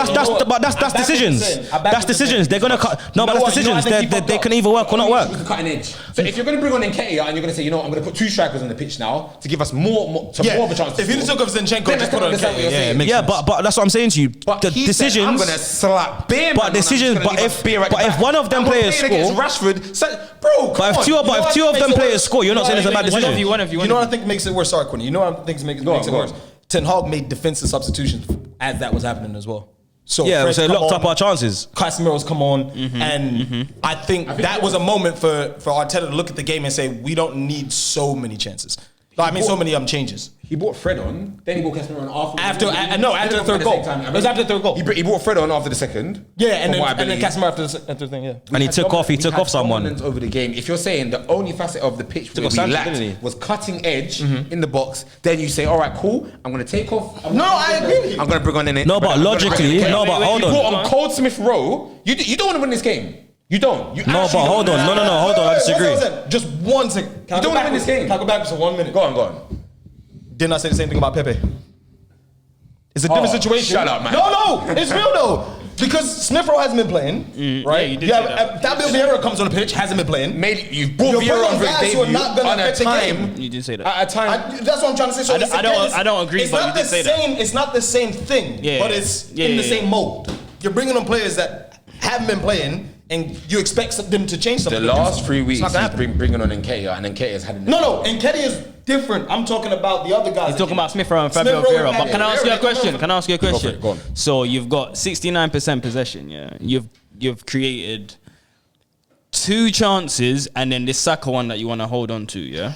decisions. That's decisions. They're gonna cut. No, but that's decisions. They can either work or not work. Cutting edge. So if you're gonna bring on Nketiah and you're gonna say, you know, I'm gonna put two strikers on the pitch now to give us more of a chance. If you took off Zinchenko, just put on Nketiah. Yeah, but that's what I'm saying to you. But the decisions. I'm gonna slap beer. But decisions. But if one of them players score, Rashford, bro. But if two of them players score, you're not saying it's a bad decision. You know what I think makes it worse? Sorry, Quinny. You know what I think makes it worse? Ten Hag made defensive substitutions as that was happening as well. So yeah, so it locked up our chances. Casemiro's come on, and I think that was a moment for Arteta to look at the game and say, we don't need so many chances. So many changes. He brought Fred on, then he brought Casemiro on after the third goal. It was after the third goal. He brought Fred on after the second. Yeah, and then Casemiro after the thing. Yeah, and he took off someone over the game. If you're saying the only facet of the pitch where we lacked was cutting edge in the box, then you say, all right, cool. I'm going to take off. I agree. I'm going to bring on in it. No, but logically, hold on. You brought on Cold Smith Rowe. You don't want to win this game. You don't. Hold on. Hold on. I disagree. Just 1 second. You don't want to win this game. Can I go back for 1 minute? Go on. Didn't I say the same thing about Pepe? It's a different situation. Shut up, man. No, it's real though. Because Smith Rowe hasn't been playing, right? Yeah, Fabio Vieira comes on the pitch, hasn't been playing. You've brought Vieira on for his debut on a time. You did say that. At a time. That's what I'm trying to say. So I don't agree, but you did say that. It's not the same thing, but it's in the same mold. You're bringing on players that haven't been playing, and you expect them to change something. The last 3 weeks, he's bringing on Nketiah, and Nketiah's had. No, Nketiah is different. I'm talking about the other guys. He's talking about Smith Rowe and Fabio Vieira. But can I ask you a question? Go on. So you've got 69% possession. Yeah, you've created 2 chances, and then this Saka one that you want to hold on to. Yeah,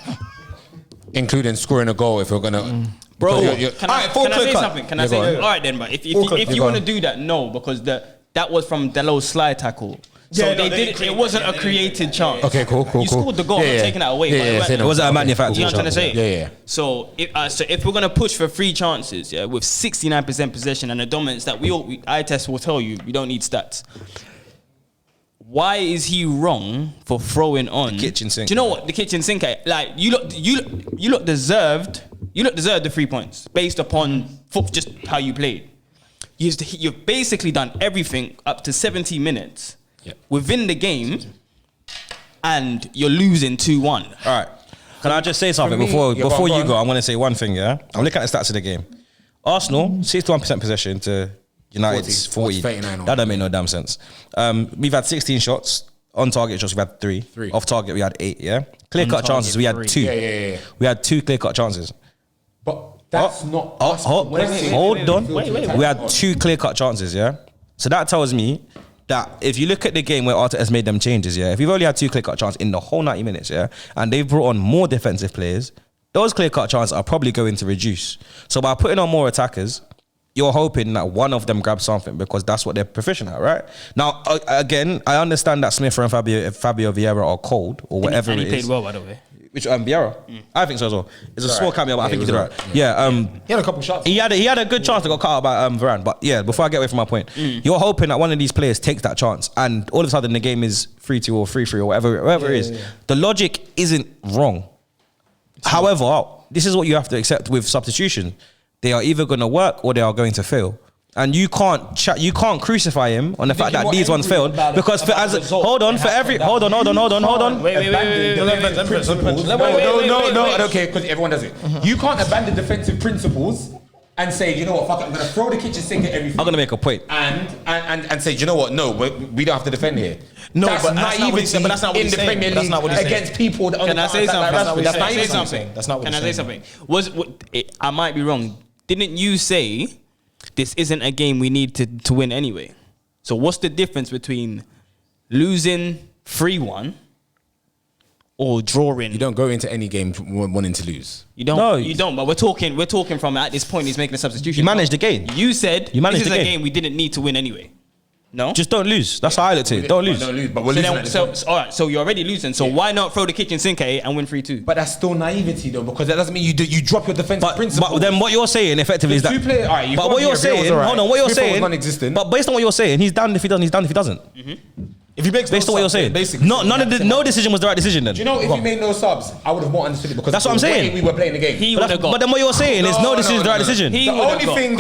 including scoring a goal if you're gonna. Bro, can I say something? Can I say? All right then, but if you want to do that, no, because that was from Delo's slide tackle. So it wasn't a created chance. Okay, cool. You scored the goal, not taking that away. It wasn't a manufactured You know what I'm trying to say? Yeah. So if we're gonna push for 3 chances, with 69% possession and the dominance that eye test will tell you, you don't need stats. Why is he wrong for throwing on the kitchen sink? Do you know what the kitchen sink? Like you look deserved. You look deserved the 3 points based upon just how you played. You've basically done everything up to 70 minutes within the game, and you're losing 2-1. All right. Can I just say something before you go? I'm going to say one thing, yeah? I'm looking at the stats of the game. Arsenal, 61% possession to United's 40. That don't make no damn sense. We've had 16 shots. On target shots, we had 3. Off target, we had 8, yeah? Clear-cut chances, we had 2. Yeah. We had 2 clear-cut chances. But that's not us. Hold on. Wait. We had 2 clear-cut chances, yeah? So that tells me that if you look at the game where Arteta's made them changes, yeah, if we've only had 2 clear-cut chances in the whole 90 minutes, yeah, and they've brought on more defensive players, those clear-cut chances are probably going to reduce. So by putting on more attackers, you're hoping that one of them grabs something because that's what they're proficient at, right? Now, again, I understand that Smith and Fabio Vieira are cold or whatever it is. He played well, by the way. Which Vieira? I think so as well. It's a small cameo, but I think he did right. Yeah, he had a couple shots. He had a good chance to got cut out by Varane. But yeah, before I get away from my point, you're hoping that one of these players takes that chance, and all of a sudden the game is 3-2 or 3-3 or whatever it is. Yeah. The logic isn't wrong. However, this is what you have to accept with substitution. They are either going to work or they are going to fail. and you can't crucify him on the fact that you're these more ones angry failed about it- because for about as the result hold on and for how every it hold on. Wait. Okay, because everyone does it. You can't abandon defensive principles and say, you know what, fuck it, I'm gonna throw the kitchen sink at everything. I'm gonna make a point. And say, you know what, no, we don't have to defend here. No, but that's not what he said, but that's not what in he's the saying. Premier That's League not what he's saying. against people. Can I say something? That's Can I say not what something? That's not what Can I he's say saying. something? I might be wrong. Didn't you say this isn't a game we need to win anyway? So what's the difference between losing 3-1 or drawing? You don't go into any game wanting to lose. You don't. No. You don't. But we're talking from at this point. He's making a substitution. You managed the game. You said You managed this is the a game. game we didn't need to win anyway. No. Just don't lose. That's how I looked at it. Don't lose. Don't lose, but we're So, losing then, at this so, point. so all right. So you're already losing. So why not throw the kitchen sink at it and win 3-2? But that's still naivety though, because that doesn't mean you drop your defensive principles. But then what you're saying effectively is that. two players, all right, you but can't what be you're a real, saying, all right. hold on, what you're Smith was saying, non-existent. but based on what you're saying, he's down if he doesn't, he's down if he doesn't. If he makes Based on what you're saying, basically, no decision was the right decision then. Do you know if you made no subs, I would have more understood it because That's what I'm the way saying. we were playing the game. He But, would have got. but then what you're saying is no decision is the right decision. He The would've only got thing,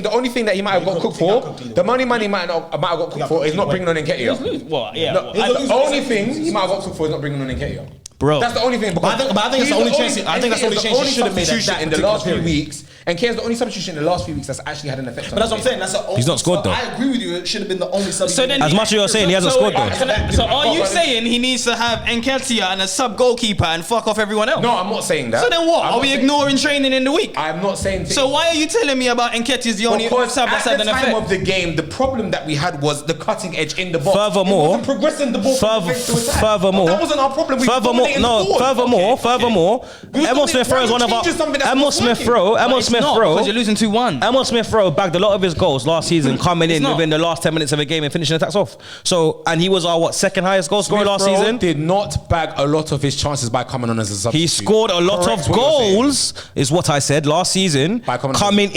the only thing that he might have got cooked for, the money he might have got cooked for is not bringing on Nketiah. Well, yeah. No, the only thing he might have got cooked for is not bringing on Nketiah. Bro. That's the only thing. But I think that's the only chance. I think that's the only chance he should have made substitution in the particular last few period. weeks. And Kia's the only substitution in the last few weeks that's actually had an effect on But that's what I'm the saying. That's the only. He's not scored, so though. I agree with you. It should have been the only sub. So then As much as you're saying he hasn't scored though. So are you saying he needs to have Nketiah and a sub goalkeeper and fuck off everyone else? No, I'm not saying that. So then what? I'm Are not we saying- ignoring training in the week? I'm not saying. So why are you telling me about Nketiah's the only Because sub that's at had the an time effect? of the game, the problem that we had was the cutting edge in the box. Furthermore- it wasn't progressing the ball from defense to attack. furthermore- that wasn't our problem. We were Furthermore, dominating the board. furthermore, We was Emil Smith Rowe is one of our. changing something that's Emil not Smith working. Rowe. Emil It's Smith not, Rowe. because you're losing 2-1. Emil Smith Rowe bagged a lot of his goals last season, coming in not. within the last 10 minutes of a game and finishing attacks off. So, and he was our second highest goal scorer last Smith Rowe season. did not bag a lot of his chances by coming on as a substitute. He scored a lot Correct of what you're saying. goals, is what I said last season, By coming coming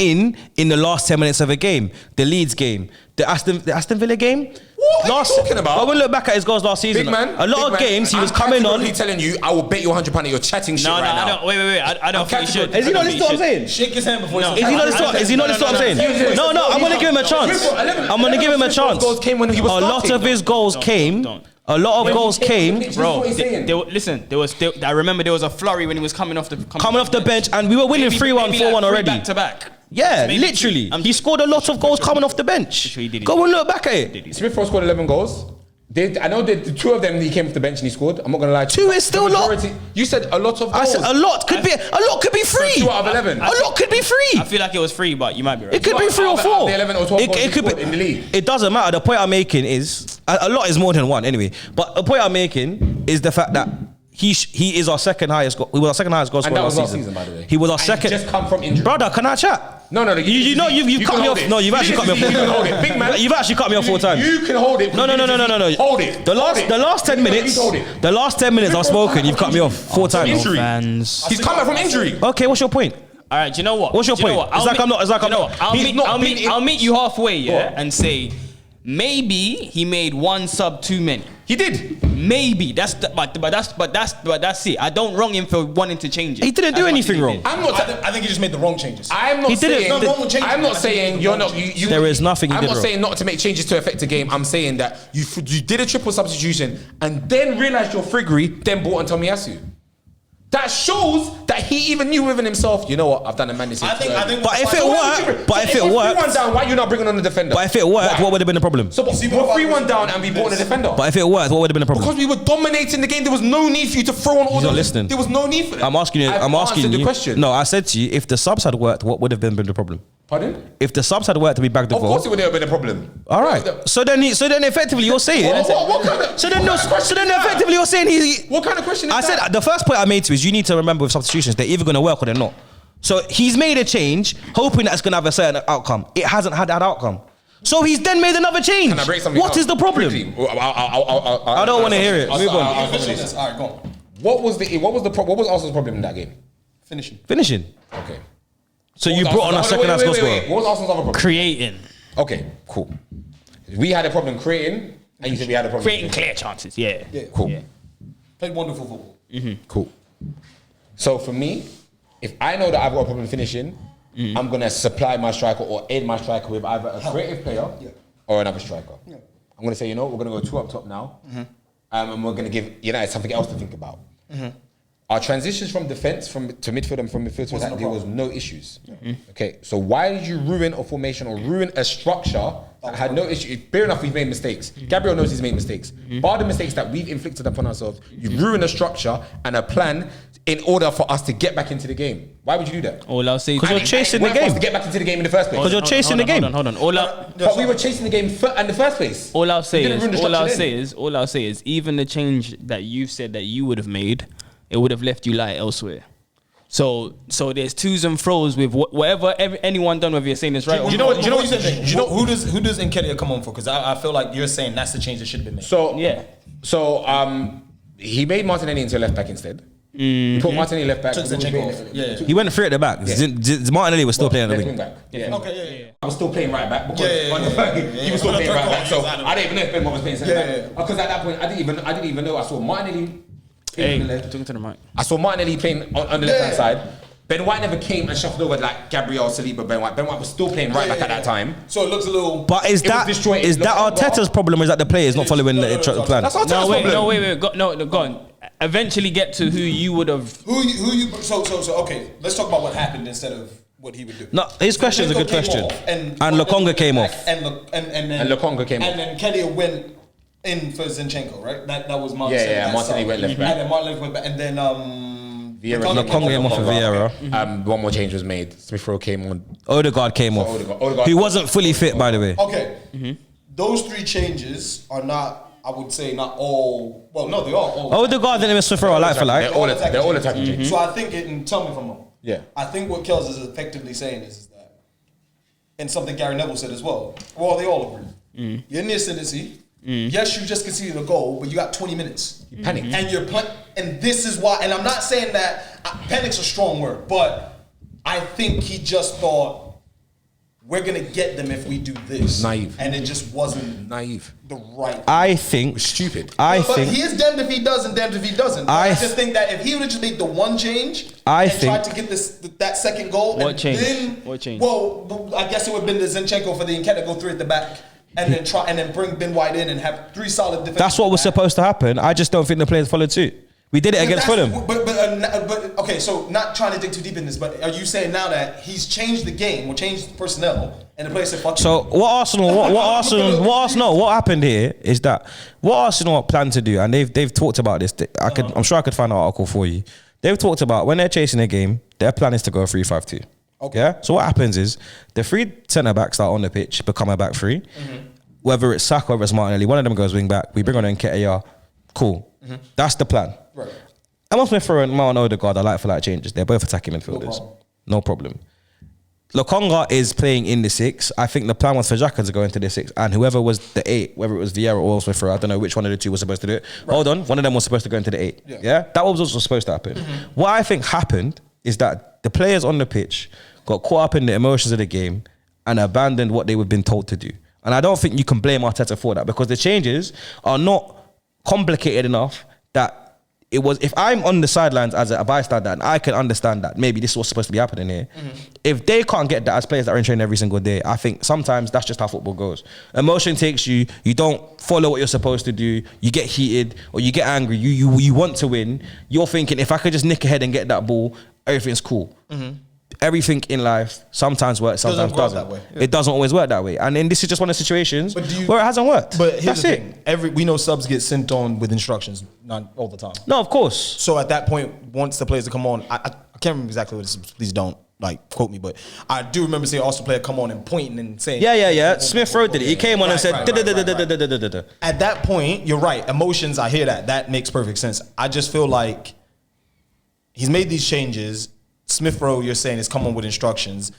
in the last 10 minutes of a game. The Leeds game, the Aston Villa game. What are you talking about? But when we look back at his goals last season, Big man, a lot of games he was coming on. He's telling you, I will bet you £100 that you're chatting shit No, right I now. don't. Wait. I don't think he should. Is he not listening to what I'm saying? Shake his hand before. No. he Is he not listening to what I'm saying? No, I'm going to give him a chance. I'm going to give him a chance. Goals came when he was A lot starting. of his goals came. don't. A lot of goals came Bro, what he's saying. listen. I remember there was a flurry when he was coming off the bench, and we were winning 3-1, 4-1 already. Back to back. Yeah, Maybe literally. two. He scored a lot of goals coming off the bench. Sure he did. Go and look back at it. Smith Rowe scored 11 goals. I know the two of them he came off the bench and he scored. I'm not gonna lie to you. Two is still a lot. You said a lot of goals. I said a lot could be free. So 2 out of 11. A lot could be free. I feel like it was free, but you might be right. It could be 3 or Out of 4. the 11 or 12 goals It he could scored be in the league. It doesn't matter. The point I'm making is a lot is more than one anyway. But the point I'm making is the fact that he is our second highest. He was our second highest goal scorer that was last last season. season, by the way. He was our And he second. just come from injury. Brother, can I chat? No. You know you've cut me off. No, you've actually cut me off. You can hold it, big man. You've actually cut me off 4 times. You can hold it. No. Hold it. The last 10 minutes. Hold it. The last 10 minutes I've spoken. You've cut me off 4 times. Injury. Fans. He's come back from injury. Okay, what's your point? All right, do you know what? What's your Do you know point? what? It's like I'm not- it's like Do you I'm know not- what? I'll meet you halfway, yeah, on. and say maybe he made 1 sub too many. He did. Maybe but that's it. I don't wrong him for wanting to change it. He didn't do As much anything as he wrong. did. I think he just made the wrong changes. I'm not He did it. saying. No, wrong with changes. I'm not I think saying he you're did not. wrong You, There is nothing he I'm did not wrong. saying not to make changes to affect the game. I'm saying that you did a triple substitution and then realised your friggery, then bought on Tomiyasu. That shows that he even knew within himself. You know what? I've done a madness. I think. But if it So worked, but if it we're worked, 3-1 down, why are you not bringing on the defender? but if it worked, Why? what would have been the problem? So we're 3-1 down and we bought a defender. But if it worked, what would have been the problem? Because we were dominating the game, there was no need for you to throw on all He's not those- listening. There was no need for that. I'm asking you. I've I'm asking answered you. the question. No, I said to you, if the subs had worked, what would have been the problem? Pardon? If the subs had worked, we bagged the Of goal. course it would have been a problem. All right. So then effectively, you're saying. What kind of? So then what kind of question is that? effectively, you're saying he. What kind of question is I that? said the first point I made to you is you need to remember with substitutions they're either going to work or they're not. So he's made a change, hoping that it's going to have a certain outcome. It hasn't had that outcome. So he's then made another change. Can I break something What out? is the problem? Quickly. I don't want to hear it. Move on. All right, go on. What was Arsenal's problem in that game? Finishing. Okay. So you brought on a second half goal scorer. What was Arsenal's other problem? Creating Okay, cool. We had a problem creating, and you said we had a problem clear chances. Yeah. Cool. Yeah. Played wonderful football. Cool. So for me, if I know that I've got a problem finishing, I'm gonna supply my striker or aid my striker with either a creative player or another striker. I'm gonna say, we're gonna go 2 up top now, and we're gonna give United something else to think about. Our transitions from defense to midfield and from midfield to attack, there was no issues. Okay, so why did you ruin a formation or ruin a structure that had no issue? Fair enough, we've made mistakes. Gabriel knows he's made mistakes. Bar the mistakes that we've inflicted upon ourselves, you ruin a structure and a plan in order for us to get back into the game. Why would you do that? All I'll say, Because you're chasing the For us game. to get back into the game in the first place. Because you're chasing the game. Hold on. But we were chasing the game in the first place. All I'll say You didn't ruin the structure then. all I'll say is, even the change that you said that you would have made, it would have left you light elsewhere. So there's twos and fro's with whatever anyone done, whether you're saying this right. Do you know what you said? Who does Nketiah come on for? Because I feel like you're saying that's the change that should have been made. So he made Martinelli into a left back instead. He put Martinelli left back. Took Zinchenko off. Yeah. He went 3 at the back. Martinelli was still playing on the wing. Back. Okay. I was still playing right back because he was still playing right back. So I don't even know if Ben was playing centre back. Because at that point I didn't even know. I saw Martinelli. Talking to the mic. I saw Martinelli playing on the left hand side. Ben White never came and shuffled over like Gabriel, Saliba, Ben White. Ben White was still playing right back at that time. So it looks a little. But is that Arteta's problem, or is that the players not following the plan? That's Arteta's problem. No, wait. Go on. Eventually get to who you would have. Who you? So okay. Let's talk about what happened instead of what he would do. No, his question is a good question. And Lokonga came off. And Lokonga came off. And then Nketiah went in for Zinchenko, right? That was Martin. Yeah. Martinelli went left back. And then Martin went back. And then Lokonga came off for Vieira. One more change was made. Smith Rowe came on. Odegaard came off. Odegaard. He wasn't fully fit, by the way. Okay. Those 3 changes are not, I would say, not all. Well, no, they are all. Odegaard and Smith Rowe are like for like. They're all attacking changes. So I think and tell me if I'm wrong. Yeah. I think what Kels is effectively saying is that, and something Gary Neville said as well. Well, they all agree. You're in the ascendancy. Yes, you just conceded a goal, but you got 20 minutes. You panic. And you're and this is why. And I'm not saying that panic's a strong word, but I think he just thought we're gonna get them if we do this. Naive. And it just wasn't Naive. the right. I think stupid. But he is damned if he does and damned if he doesn't. I just think that if he would have just made the one change and tried to get that second goal, What change? Well, I guess it would have been the Zinchenko for the Nketiah go 3 at the back. And then bring Ben White in and have 3 solid defenders. that's what was supposed to happen. I just don't think the players followed suit. We did it against Fulham. But okay, so not trying to dig too deep in this, but are you saying now that he's changed the game or changed the personnel and the players said fuck So you? What happened here is that what Arsenal plan to do, and they've talked about this. I'm sure I could find an article for you. They've talked about when they're chasing a game, their plan is to go 3-5-2. Okay. Yeah. So what happens is the 3 centre backs that are on the pitch become a back 3. Whether it's Saka or it's Martinelli, one of them goes wing back. We bring on Nketiah. Cool. That's the plan. Right. Emma Smith Rowe and Martin Odegaard are like for like changes. They're both attacking midfielders. No problem. Lokonga is playing in the 6. I think the plan was for Xhaka to go into the 6, and whoever was the 8, whether it was Vieira or Smith Rowe, I don't know which one of the 2 was supposed to do it. Right. Hold on, one of them was supposed to go into the 8. Yeah, that was also supposed to happen. What I think happened is that the players on the pitch got caught up in the emotions of the game and abandoned what they were been told to do. And I don't think you can blame Arteta for that, because the changes are not complicated enough that it was. If I'm on the sidelines as a bystander and I can understand that maybe this is what's supposed to be happening here, if they can't get that as players that are in training every single day, I think sometimes that's just how football goes. Emotion takes you. You don't follow what you're supposed to do. You get heated or you get angry. You want to win. You're thinking, if I could just nick ahead and get that ball, everything's cool. Everything in life sometimes works, sometimes doesn't. It doesn't always work that way. And then this is just one of the situations where it hasn't worked. But here's the thing. We know subs get sent on with instructions, not all the time. No, of course. So at that point, once the players come on, I can't remember exactly what it is. Please don't quote me, but I do remember seeing Arsenal player come on and pointing and saying, yeah. Smith Rowe did it. He came on and said, At that point, you're right. Emotions, I hear that. That makes perfect sense. I just feel like he's made these changes. Smith Rowe, you're saying, is come on with instructions.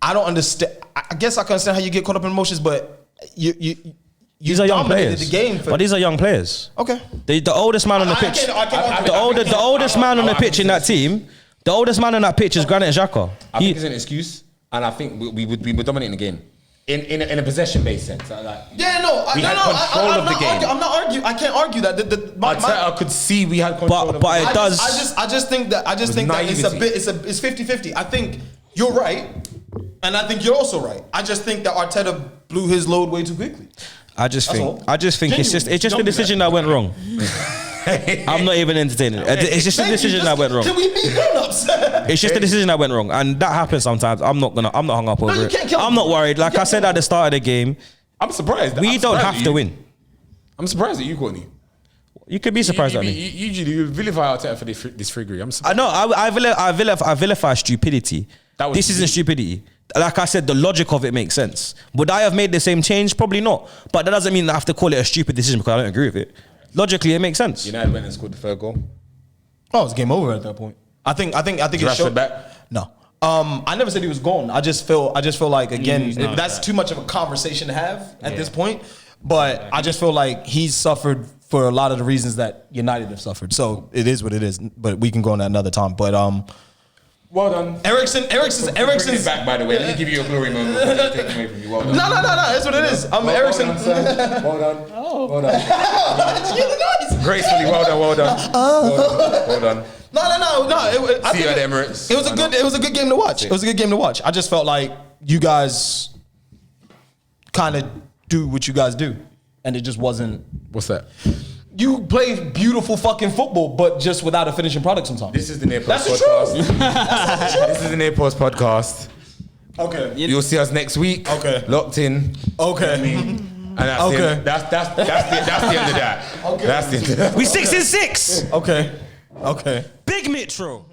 I don't understand. I guess I can understand how you get caught up in emotions, but these are young players. The game but these are young players. Okay. The oldest man on the pitch. The oldest man on the pitch in that team. The oldest man on that pitch is Granit Xhaka. I think it's an excuse, and I think we were dominating the game. In a possession-based sense, we had control of the game. I'm not arguing. I can't argue that. I could see we had control. But it does. I just think that it's 50-50. I think you're right, and I think you're also right. I just think that Arteta blew his load way too quickly. I just think all. it's just Genuinely. a decision that went wrong. I'm not even entertaining it. It's just a decision that went wrong. Can we be grown-ups? It's just a decision that went wrong, and that happens sometimes. I'm not hung up over you it. can't kill I'm me. not worried. Like I said at the start of the game, I'm surprised. we don't have to win. I'm surprised at you, Courtney. You could be surprised at me. Usually you vilify Arteta for this friggery. I'm I surprised. know. I vilify stupidity. That was This isn't stupidity. Like I said, the logic of it makes sense. Would I have made the same change? Probably not. But that doesn't mean I have to call it a stupid decision because I don't agree with it. Logically, it makes sense. United went and scored the third goal. Oh, it's game over at that point. I think it Rashford showed back? No. I never said he was gone. I just feel like again not that's back. too much of a conversation to have at this point. But I just feel like he's suffered for a lot of the reasons that United have suffered. So it is what it is. But we can go on that another time. But Well done. Eriksen's Bring it back, by the way. Let me give you a glory moment. Take it away from you. Well done. No, that's what it is. I'm Eriksen. Well done, Well done. Oh. Well done. Did you hear the noise? Gracefully, well done. Well done. No. I See you think at Emirates. It was a good game to watch. It was a good game to watch. I just felt like you guys kind of do what you guys do, and it just wasn't. What's that? You play beautiful fucking football, but just without a finishing product sometimes. This is the Near That's Post the podcast. truth. This is the Near Post podcast. Okay. You'll see us next week. Okay. Locked in. Okay. And that's Okay. the end. That's the end of that. Okay. That's the end of that. We 6-6. Okay. Big Metro.